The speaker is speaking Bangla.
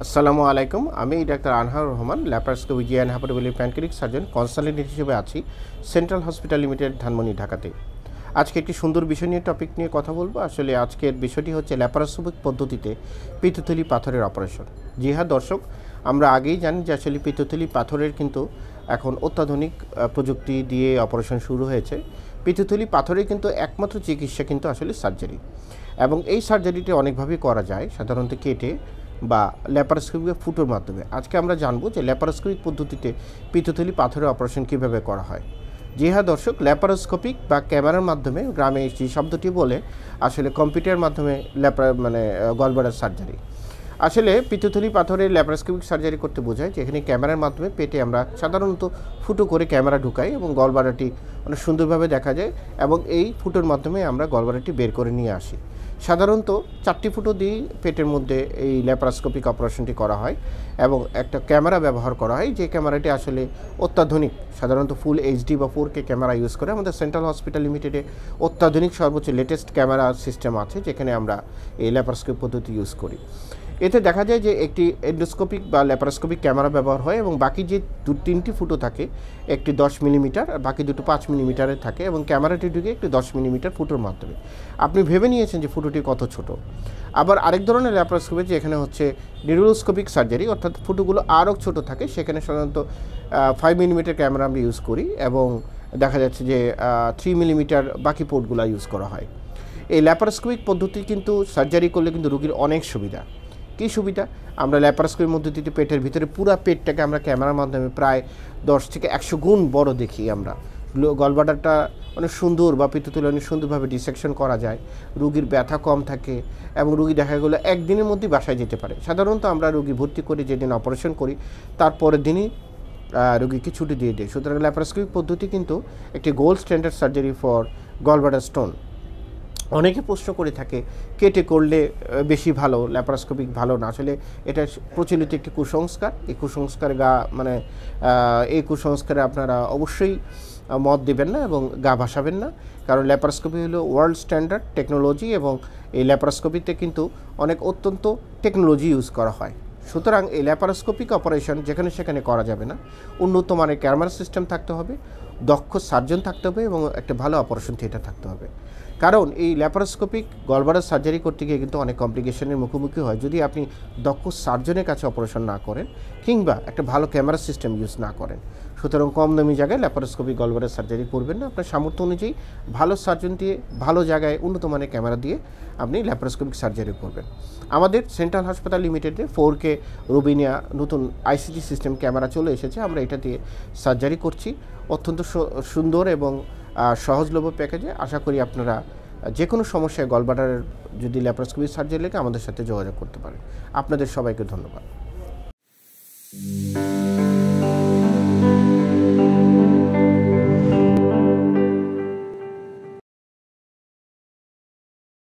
আসসালামু আলাইকুম। আমি doctor Anharur Rahman, laparoscopy and hepatobiliary pancreatic surgeon consultant হিসেবে আছি সেন্ট্রাল হসপিটাল লিমিটেড, ধানমন্ডি, ঢাকাতে। আজকে একটি সুন্দর বিষয় নিয়ে টপিক নিয়ে কথা বলবো। আসলে আজকের বিষয়টি হচ্ছে ল্যাপারোস্কোপিক পদ্ধতিতে পিত্তথলি পাথরের অপারেশন। জি হ্যাঁ দর্শক, আমরা আগেই জানি যে আসলে পিত্তথলি পাথরের কিন্তু এখন অত্যাধুনিক প্রযুক্তি দিয়ে অপারেশন শুরু হয়েছে। পিত্তথলি পাথরের কিন্তু একমাত্র চিকিৎসা কিন্তু আসলে সার্জারি, এবং এই সার্জারিটি অনেকভাবেই করা যায়, সাধারণত কেটে বা ল্যাপারোস্কোপিক ফুটোর মাধ্যমে। আজকে আমরা জানবো যে ল্যাপারোস্কোপিক পদ্ধতিতে পিত্তথলি পাথরের অপারেশন কীভাবে করা হয়। জি হ্যাঁ দর্শক, ল্যাপারোস্কোপিক বা ক্যামেরার মাধ্যমে, গ্রামে যে শব্দটি বলে আসলে কম্পিউটারের মাধ্যমে গলব্লাডার সার্জারি। আসলে পিত্তথলি পাথরের ল্যাপারোস্কোপিক সার্জারি করতে বোঝায় যেখানে ক্যামেরার মাধ্যমে পেটে আমরা সাধারণত ফুটো করে ক্যামেরা ঢুকাই এবং গলব্লাডারটি অনেক সুন্দরভাবে দেখা যায়, এবং এই ফুটোর মাধ্যমে আমরা গলব্লাডারটি বের করে নিয়ে আসি। সাধারণত 4টি ফুটো দিয়ে পেটের মধ্যে এই ল্যাপারোস্কোপিক অপারেশনটি করা হয়, এবং একটা ক্যামেরা ব্যবহার করা হয়, যে ক্যামেরাটি আসলে অত্যাধুনিক, সাধারণত ফুল এইচডি বা 4K ক্যামেরা ইউজ করে। আমাদের সেন্ট্রাল হসপিটাল লিমিটেডে অত্যাধুনিক সর্বোচ্চ লেটেস্ট ক্যামেরা সিস্টেম আছে, যেখানে আমরা এই ল্যাপারোস্কোপিক পদ্ধতি ইউজ করি। এতে দেখা যায় যে একটি এন্ডোস্কোপিক বা ল্যাপারোস্কোপিক ক্যামেরা ব্যবহার হয়, এবং বাকি যে 3টি ফুটো থাকে, একটি 10 মিলিমিটার আর বাকি দুটো 5 মিলিমিটারের থাকে, এবং ক্যামেরাটি ঢুকে একটি 10 মিলিমিটার ফুটোর মাধ্যমে। আপনি ভেবে নিয়েছেন যে ফুটোটি কত ছোট। আবার আরেক ধরনের ল্যাপারোস্কোপি যেখানে হচ্ছে নিউরোস্কোপিক সার্জারি, অর্থাৎ ফুটোগুলো আরও ছোট থাকে, সেখানে সাধারণত 5 মিলিমিটার ক্যামেরা আমরা ইউজ করি, এবং দেখা যাচ্ছে যে 3 মিলিমিটার বাকি পোর্টগুলো ইউজ করা হয়। এই ল্যাপারোস্কোপিক পদ্ধতি কিন্তু সার্জারি করলে কিন্তু রোগীর অনেক সুবিধা। কী সুবিধা? আমরা ল্যাপারোস্কোপির মধ্যে পেটের ভিতরে পুরো পেটটাকে আমরা ক্যামেরার মাধ্যমে প্রায় 10 থেকে 100 গুণ বড় দেখি আমরা। গলব্লাডারটা অনেক সুন্দর বা পিত্তথলি অনেক সুন্দরভাবে ডিসেকশন করা যায়, রুগীর ব্যথা কম থাকে, এবং রুগী দেখা গেলো একদিনের মধ্যেই বাসায় যেতে পারে। সাধারণত আমরা রুগী ভর্তি করি, যেদিন অপারেশন করি তারপরের দিনই রুগীকে ছুটি দিয়ে দেয়। সুতরাং ল্যাপারোস্কোপিক পদ্ধতি কিন্তু একটি gold standard surgery for gallbladder stone. অনেকে প্রশ্ন করে থাকে কেটে করলে বেশি ভালো, ল্যাপারোস্কোপিক ভালো না। আসলে এটা প্রচলিত একটি কুসংস্কার। এই কুসংস্কার এই কুসংস্কারে আপনারা অবশ্যই মত দেবেন না এবং গা ভাসাবেন না, কারণ ল্যাপারোস্কোপি হলো ওয়ার্ল্ড স্ট্যান্ডার্ড টেকনোলজি, এবং এই ল্যাপারোস্কোপিতে কিন্তু অনেক অত্যন্ত টেকনোলজি ইউজ করা হয়। সুতরাং এই ল্যাপারোস্কোপিক অপারেশন যেখানে সেখানে করা যাবে না। উন্নত মানের ক্যামেরা সিস্টেম থাকতে হবে, দক্ষ সার্জন থাকতে হবে, এবং একটা ভালো অপারেশন থিয়েটার থাকতে হবে। কারণ এই ল্যাপারোস্কোপিক গলব্লাডার সার্জারি করতে গিয়ে কিন্তু অনেক কমপ্লিকেশনের মুখোমুখি হয় যদি আপনি দক্ষ সার্জনের কাছে অপারেশন না করেন, কিংবা একটা ভালো ক্যামেরা সিস্টেম ইউজ না করেন। সুতরাং কম দামি জায়গায় ল্যাপারোস্কোপিক গলব্লাডার সার্জারি করবেন না। আপনার সামর্থ্য অনুযায়ী ভালো সার্জন দিয়ে, ভালো জায়গায় উন্নত মানের ক্যামেরা দিয়ে আপনি ল্যাপারোস্কোপিক সার্জারি করবেন। আমাদের সেন্ট্রাল হাসপাতাল লিমিটেডে 4K রুবিনিয়া নতুন আইসিটি সিস্টেম ক্যামেরা চলে এসেছে। আমরা এটা দিয়ে সার্জারি করছি অত্যন্ত সুন্দর এবং সহজলভ্য প্যাকেজে। আশা করি আপনারা যে কোনো সমস্যায় গলব্লাডারের যদি ল্যাপারোস্কোপিক সার্জারি লেগে আমাদের সাথে যোগাযোগ করতে পারেন। আপনাদের সবাইকে ধন্যবাদ।